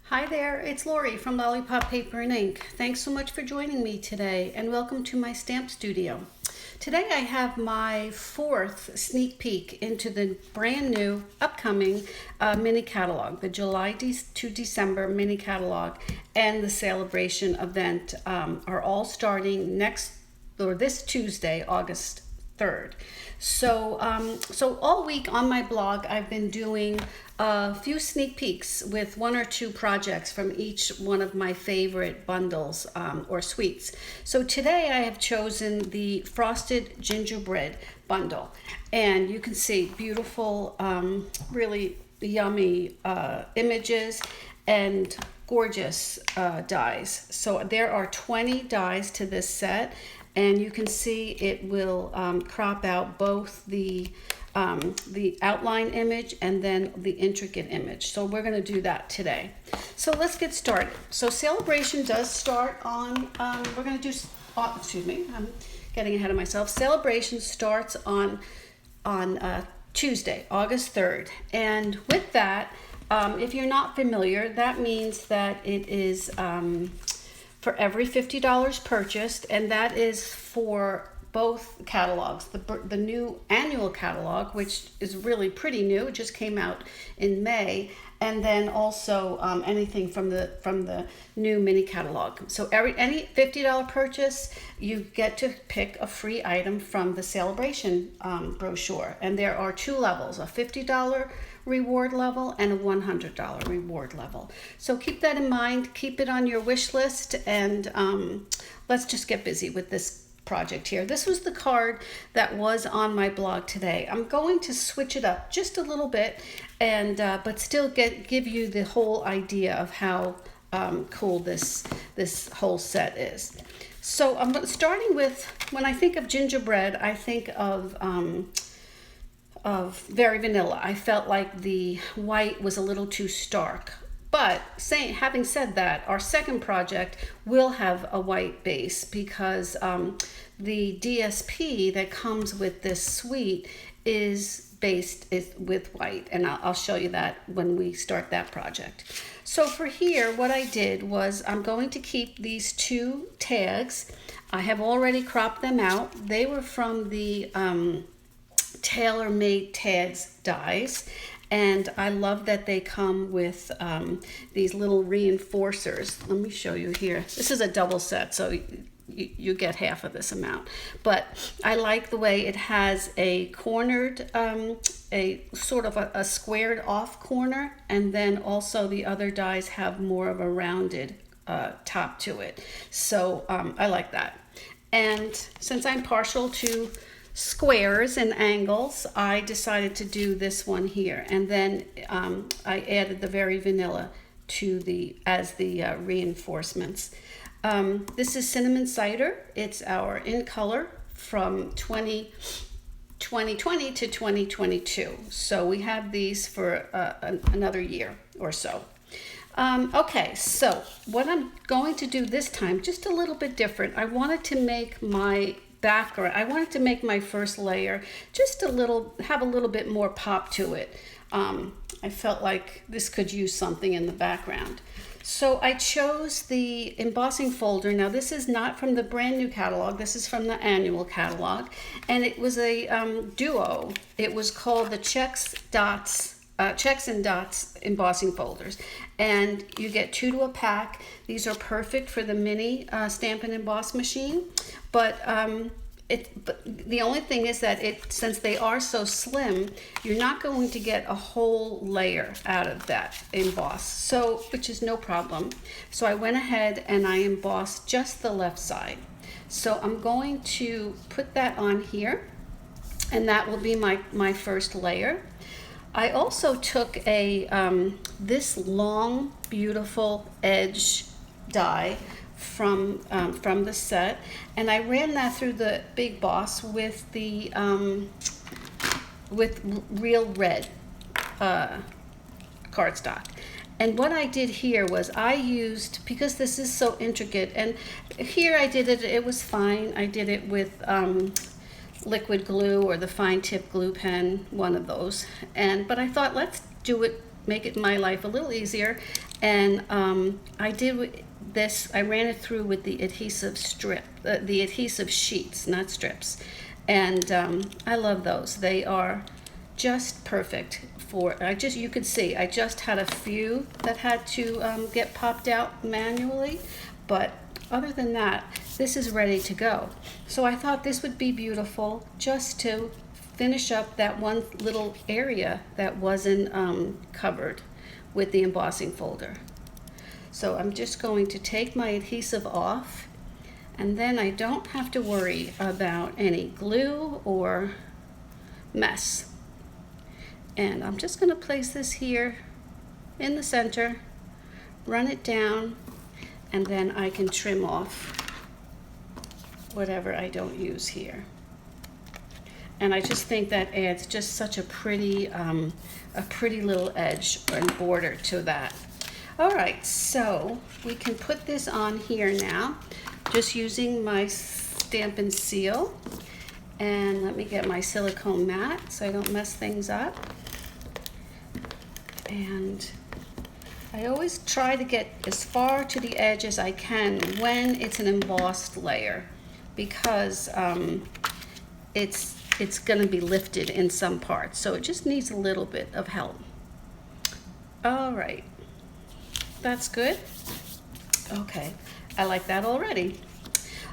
Hi there, it's Lori from Lollipop Paper and Ink. Thanks so much for joining me today and welcome to my stamp studio. Today I have my fourth sneak peek into the brand new upcoming mini catalog, the July to December mini catalog and the celebration event are all starting this Tuesday, August 3rd. So all week on my blog, I've been doing a few sneak peeks with one or two projects from each one of my favorite bundles or suites. So today I have chosen the Frosted Gingerbread Bundle, and you can see beautiful, really yummy images and gorgeous dies. So there are 20 dies to this set, and you can see it will crop out both the outline image and then the intricate image. So we're going to do that today. So let's get started. So celebration does start on, we're going to do, excuse me, I'm getting ahead of myself. Celebration starts on Tuesday, August 3rd. And with that, if you're not familiar, that means that it is for every $50 purchased, and that is for both catalogs, the new annual catalog, which is really pretty new, it just came out in May, and then also anything from the new mini catalog. So any $50 purchase, you get to pick a free item from the celebration brochure, and there are two levels: a $50 reward level and a $100 reward level. So keep that in mind, keep it on your wish list, and let's just get busy with this project here. This was the card that was on my blog today. I'm going to switch it up just a little bit, and but still give you the whole idea of how cool this whole set is. So I'm starting with, when I think of gingerbread, I think of very vanilla. I felt like the white was a little too stark. But having said that, our second project will have a white base because the DSP that comes with this suite is with white, and I'll show you that when we start that project. So for here, what I did was I'm going to keep these two tags. I have already cropped them out. They were from the tailor-made tags dies, and I love that they come with these little reinforcers. Let me show you here. This is a double set, so you get half of this amount, but I like the way it has a cornered, a sort of a squared off corner, and then also the other dies have more of a rounded top to it. So I like that. And since I'm partial to squares and angles, I decided to do this one here, and then I added the very vanilla to as the reinforcements. This is Cinnamon Cider. It's our in color from 2020 to 2022. So we have these for another year or so. Okay, so what I'm going to do this time, just a little bit different. I wanted to make my background, I wanted to make my first layer just have a little bit more pop to it. I felt like this could use something in the background. So I chose the embossing folder. Now this is not from the brand new catalog, this is from the annual catalog, and it was a duo. It was called the Checks and Dots embossing folders, and you get 2 to a pack. These are perfect for the mini stamp and emboss machine, but the only thing is that since they are so slim, you're not going to get a whole layer out of that emboss, so which is no problem. So I went ahead and I embossed just the left side. So I'm going to put that on here, and that will be my first layer. I also took this long, beautiful edge die from the set, and I ran that through the Big Boss with the with real red cardstock. And what I did here was I used, because this is so intricate, and here I did it was fine. I did it with liquid glue or the fine tip glue pen, one of those. But I thought, let's do it make it my life a little easier. And I did this, I ran it through with the adhesive the adhesive sheets, not strips. And I love those. They are just perfect for, you could see, I just had a few that had to get popped out manually, but other than that, this is ready to go. So I thought this would be beautiful just to finish up that one little area that wasn't covered with the embossing folder. So I'm just going to take my adhesive off, and then I don't have to worry about any glue or mess. And I'm just going to place this here in the center, run it down, and then I can trim off whatever I don't use here. And I just think that adds just such a pretty little edge and border to that. All right, so we can put this on here now, just using my Stampin' Seal. And let me get my silicone mat so I don't mess things up. And I always try to get as far to the edge as I can when it's an embossed layer, because it's going to be lifted in some parts, so it just needs a little bit of help. All right, that's good. Okay, I like that already.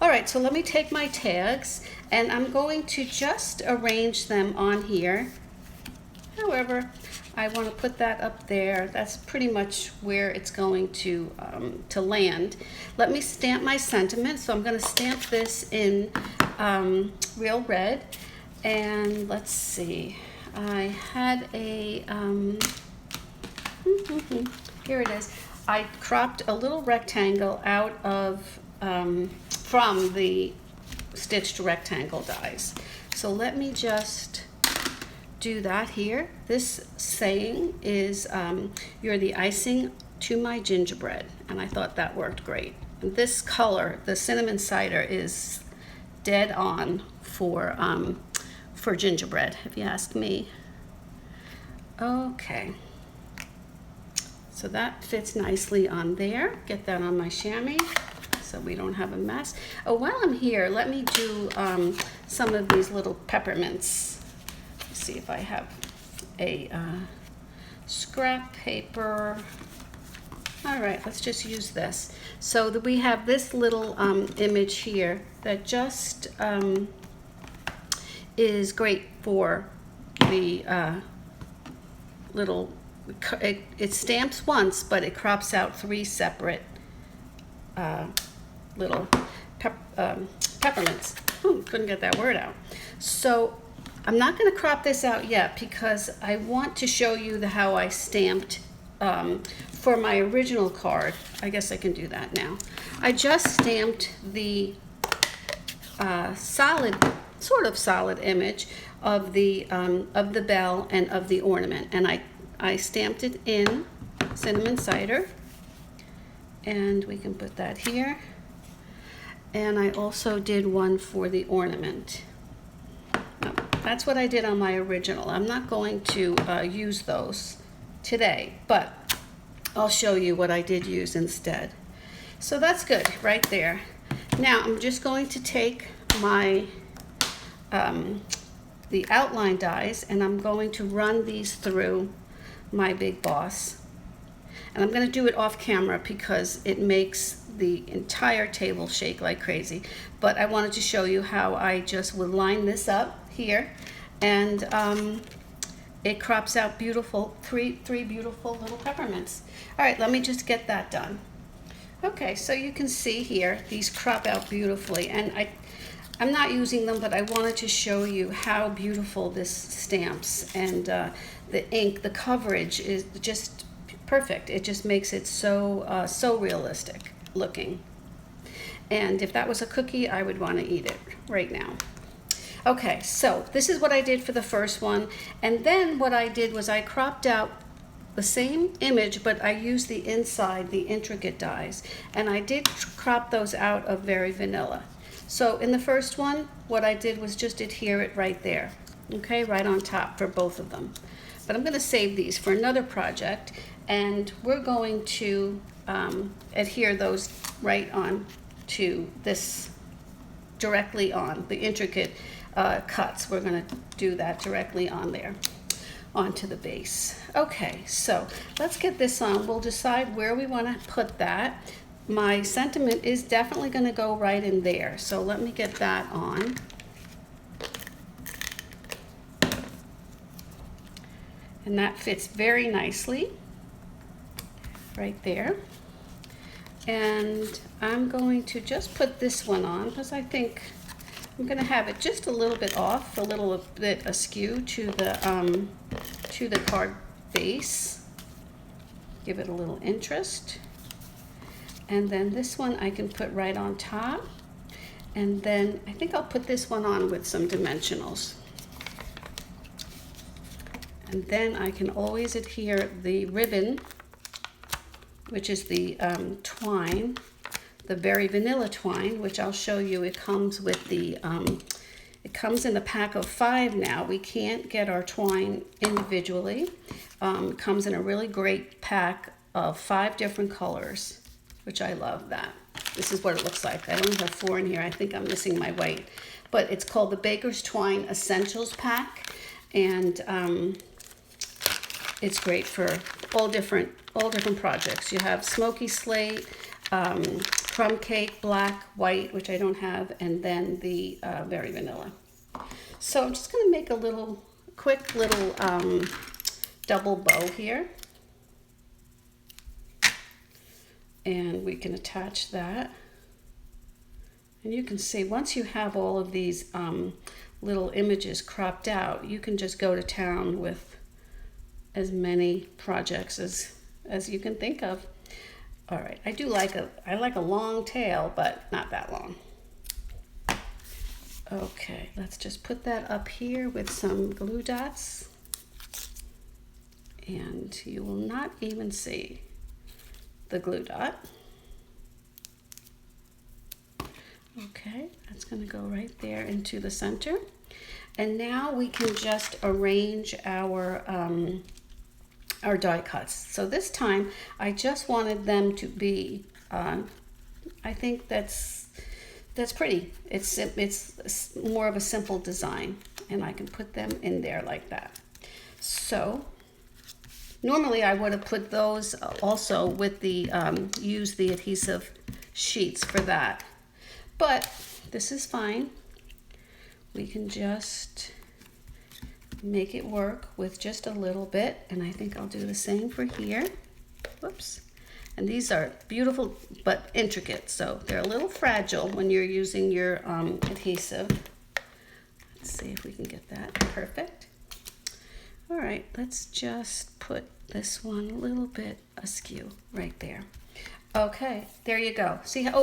All right, so let me take my tags, and I'm going to just arrange them on here. However, I want to put that up there. That's pretty much where it's going to land. Let me stamp my sentiment. So I'm going to stamp this in real red. And let's see. I had a, here it is. I cropped a little rectangle out of, from the stitched rectangle dies. So let me just do that here. This saying is, you're the icing to my gingerbread, and I thought that worked great. And this color, the cinnamon cider, is dead on for gingerbread, if you ask me. Okay, so that fits nicely on there. Get that on my chamois so we don't have a mess. Oh, while I'm here, let me do some of these little peppermints. See if I have a scrap paper. All right, let's just use this. So that we have this little image here that just is great for the little, it stamps once, but it crops out 3 separate little peppermints. Couldn't get that word out. So I'm not going to crop this out yet because I want to show you how I stamped for my original card. I guess I can do that now. I just stamped the sort of solid image of the bell and of the ornament, and I stamped it in cinnamon cider, and we can put that here. And I also did one for the ornament. That's what I did on my original. I'm not going to use those today, but I'll show you what I did use instead. So that's good right there. Now I'm just going to take my the outline dies, and I'm going to run these through my Big Boss. And I'm going to do it off camera because it makes the entire table shake like crazy. But I wanted to show you how I just would line this up here, and it crops out beautiful, three beautiful little peppermints. All right, let me just get that done. Okay, so you can see here, these crop out beautifully, and I'm not using them, but I wanted to show you how beautiful this stamps, and the ink, the coverage is just perfect. It just makes it so so realistic looking. And if that was a cookie, I would want to eat it right now. Okay, so this is what I did for the first one, and then what I did was I cropped out the same image, but I used the inside, the intricate dies, and I did crop those out of Very Vanilla. So in the first one, what I did was just adhere it right there, okay, right on top for both of them. but I'm going to save these for another project, and we're going to adhere those right on to this, directly on the intricate cuts. We're going to do that directly on there, onto the base. Okay, so let's get this on. We'll decide where we want to put that. My sentiment is definitely going to go right in there, so let me get that on. And that fits very nicely right there. And I'm going to just put this one on because I think I'm going to have it just a little bit off, a little bit askew to the card base. Give it a little interest. And then this one I can put right on top. And then I think I'll put this one on with some dimensionals. And then I can always adhere the ribbon, which is the twine, the Very Vanilla twine, which I'll show you. It comes with the, it comes in a pack of 5 now. We can't get our twine individually. It comes in a really great pack of 5 different colors, which I love that. This is what it looks like. I only have 4 in here. I think I'm missing my white. But it's called the Baker's Twine Essentials Pack. And it's great for all different projects. You have smoky slate, crumb cake, black, white, which I don't have, and then the Very Vanilla. So I'm just going to make a quick little double bow here. And we can attach that. And you can see once you have all of these little images cropped out, you can just go to town with as many projects as you can think of. All right, I like a long tail, but not that long. Okay, let's just put that up here with some glue dots. And you will not even see the glue dot. Okay, that's going to go right there into the center. And now we can just arrange our die cuts. So this time I just wanted them to be, I think that's pretty. It's more of a simple design, and I can put them in there like that. So normally I would have put those also with the, use the adhesive sheets for that. But this is fine. We can just make it work with just a little bit, and I think I'll do the same for here. Whoops. And these are beautiful but intricate, so they're a little fragile when you're using your adhesive. Let's see if we can get that perfect. All right, let's just put this one a little bit askew right there. Okay, there you go. See how,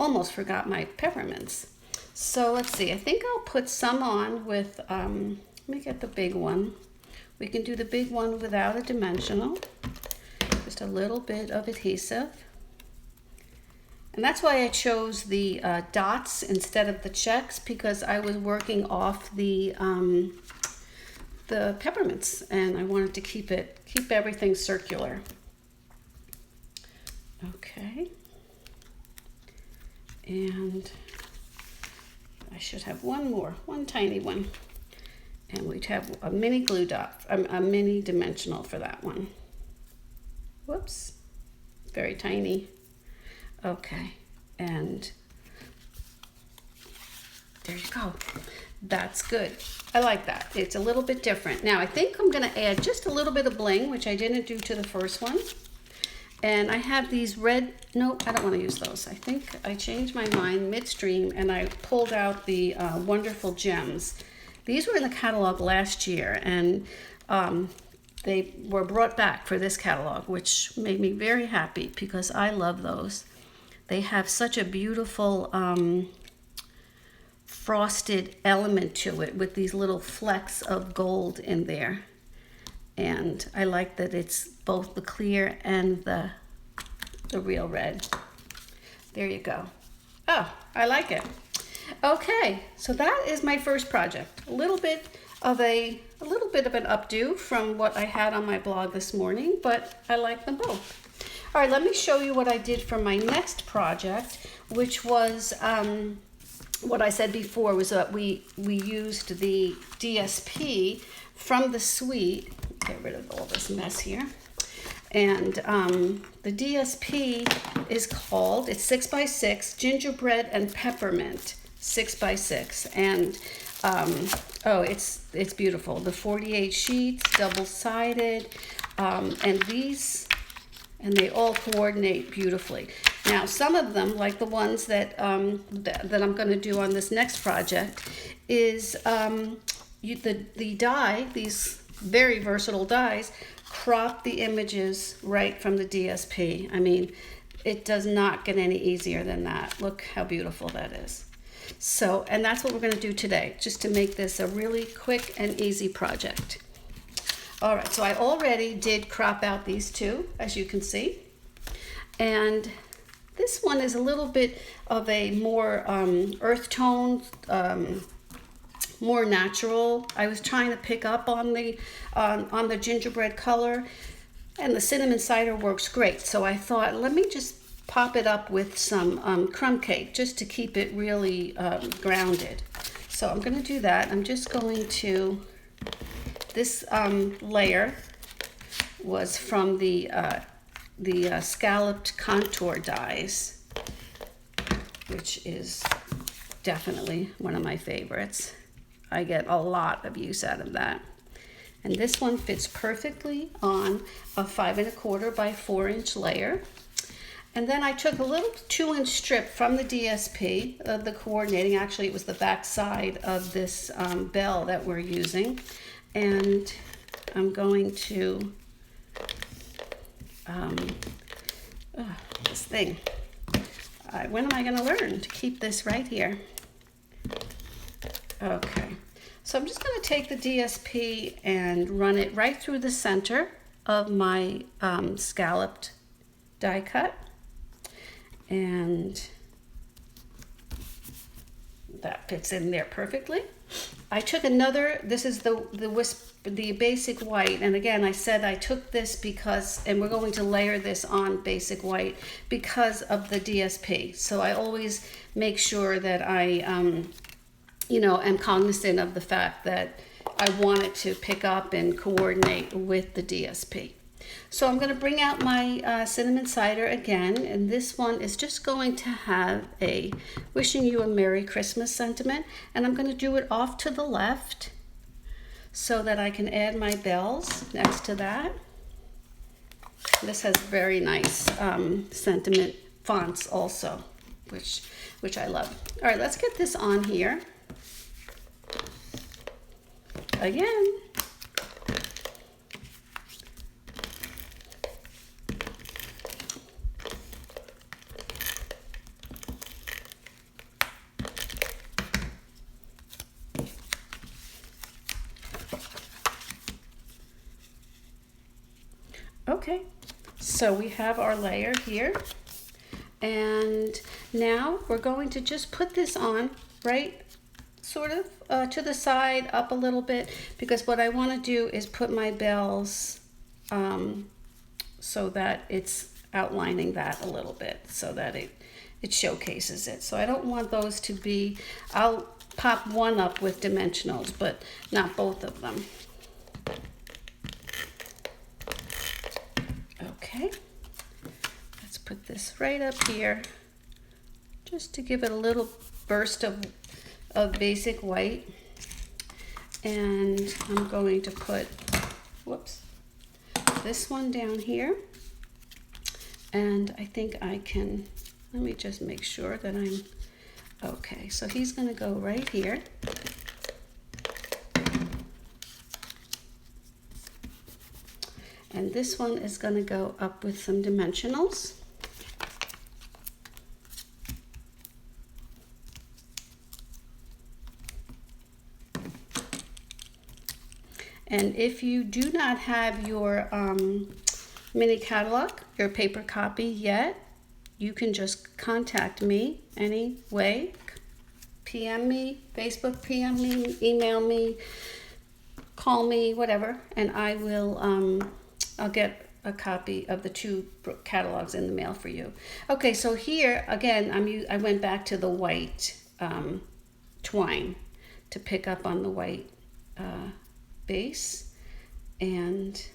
almost forgot my peppermints. So let's see, I think I'll put some on with, let me get the big one. We can do the big one without a dimensional, just a little bit of adhesive. And that's why I chose the dots instead of the checks, because I was working off the peppermints, and I wanted to keep everything circular. Okay. And I should have one tiny one. And we'd have a mini glue dot, a mini dimensional for that one. Whoops, very tiny. Okay, and there you go. That's good. I like that. It's a little bit different. Now I think I'm gonna add just a little bit of bling, which I didn't do to the first one. And I have these red, no, I don't want to use those. I think I changed my mind midstream and I pulled out the Wonderful Gems. These were in the catalog last year, and they were brought back for this catalog, which made me very happy because I love those. They have such a beautiful frosted element to it with these little flecks of gold in there. And I like that it's both the clear and the real red. There you go. Oh, I like it. Okay, so that is my first project. A little bit of a a little bit of an updo from what I had on my blog this morning, but I like them both. All right, let me show you what I did for my next project, which was what I said before was that we used the DSP from the suite. Get rid of all this mess here. And the DSP is called, it's 6x6, Gingerbread and Peppermint, 6x6. And oh, it's beautiful. The 48 sheets, double-sided, and they all coordinate beautifully. Now, some of them, like the ones that that I'm going to do on this next project, is the die, these very versatile dies, crop the images right from the DSP. I mean, it does not get any easier than that. Look how beautiful that is. So, and that's what we're going to do today, just to make this a really quick and easy project. All right, so I already did crop out these two, as you can see. And this one is a little bit of a more earth tone, more natural. I was trying to pick up on the gingerbread color, and the cinnamon cider works great. So I thought, let me just pop it up with some crumb cake just to keep it really grounded. So I'm going to do that. I'm just going to, this layer was from the scalloped contour dies, which is definitely one of my favorites. I get a lot of use out of that. And this one fits perfectly on a 5 1/4 by 4 inch layer. And then I took a little 2-inch strip from the DSP, the coordinating, actually it was the back side of this bell that we're using. And I'm going to, this thing, when am I going to learn to keep this right here? Okay, so I'm just going to take the DSP and run it right through the center of my scalloped die cut. And that fits in there perfectly. I took another, this is the basic white, and again I said I took this because, and we're going to layer this on basic white because of the DSP. So I always make sure that I am cognizant of the fact that I want it to pick up and coordinate with the DSP. So I'm going to bring out my cinnamon cider again, and this one is just going to have a wishing you a Merry Christmas sentiment, and I'm going to do it off to the left so that I can add my bells next to that. This has very nice sentiment fonts also, which I love. All right, let's get this on here again. Okay, so we have our layer here, and now we're going to just put this on right sort of to the side, up a little bit, because what I want to do is put my bells so that it's outlining that a little bit so that it showcases it. So I don't want those to be, I'll pop one up with dimensionals, but not both of them. Okay, let's put this right up here just to give it a little burst of basic white. And I'm going to put, whoops, this one down here. And I think I can, let me just make sure that I'm, okay, so he's going to go right here. And this one is going to go up with some dimensionals. And if you do not have your mini catalog, your paper copy yet, you can just contact me anyway. PM me, Facebook PM me, email me, call me, whatever, and I will, I'll get a copy of the 2 catalogs in the mail for you. Okay, so here, again, I went back to the white twine to pick up on the white base, and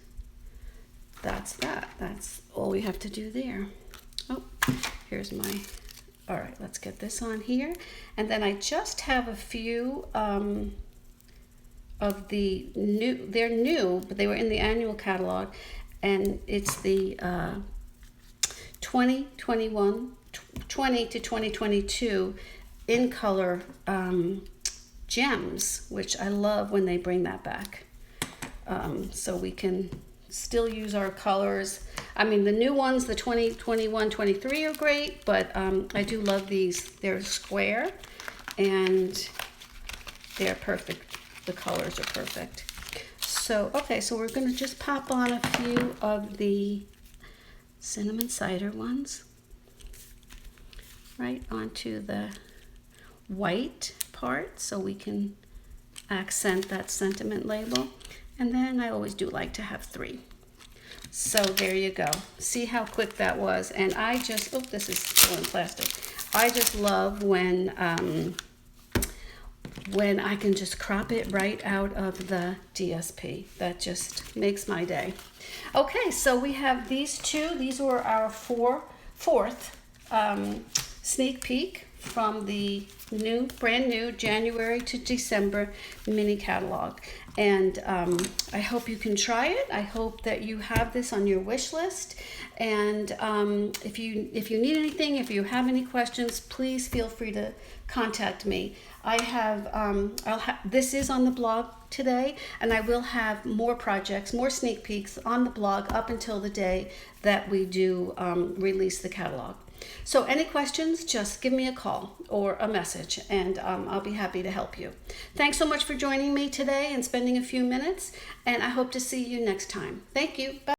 that's that. That's all we have to do there. Oh, here's my, all right, let's get this on here. And then I just have a few of the new, they're new, but they were in the annual catalog, and it's the 20 to 2022 in color gems, which I love when they bring that back. So we can still use our colors. I mean, the new ones, the 20, 21, 23 are great, but I do love these. They're square and they're perfect. The colors are perfect. So, okay, so we're gonna just pop on a few of the cinnamon cider ones right onto the white part so we can accent that sentiment label. And then I always do like to have 3. So there you go. See how quick that was. And I just, oh, this is still in plastic. I just love when I can just crop it right out of the DSP. That just makes my day. Okay, so we have these 2. These were our fourth sneak peek from the brand new January to December mini catalog. And I hope you can try it. I hope that you have this on your wish list. And if you need anything, if you have any questions, please feel free to contact me. I have, this is on the blog today, and I will have more projects, more sneak peeks on the blog up until the day that we do release the catalog. So any questions, just give me a call or a message, and I'll be happy to help you. Thanks so much for joining me today and spending a few minutes, and I hope to see you next time. Thank you. Bye.